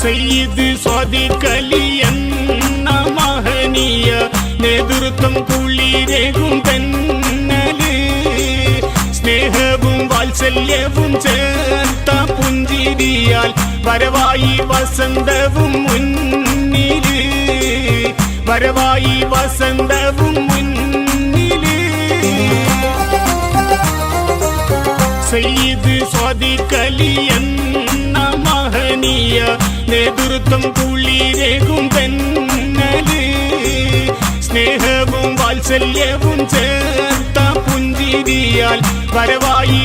സയ്യിദ് സ്വാദിഖ് അലി എന്ന മഹനീയ നേതൃത്വം കുളിരേകും തന്നല് സ്നേഹവും വാത്സല്യവും ചേർത്ത പുഞ്ചിരിയാൽ വരവായി വസന്തവും മുന്നില് വരവായി വസന്തവും മുന്നില് സയ്യിദ് സ്വാദിഖ് അലി എന്ന മഹനീയ നേതൃത്വം കുളിരേകും തന്നല് സ്നേഹവും വാത്സല്യവും ചേർത്ത പുഞ്ചിരിയാൽ വരവായി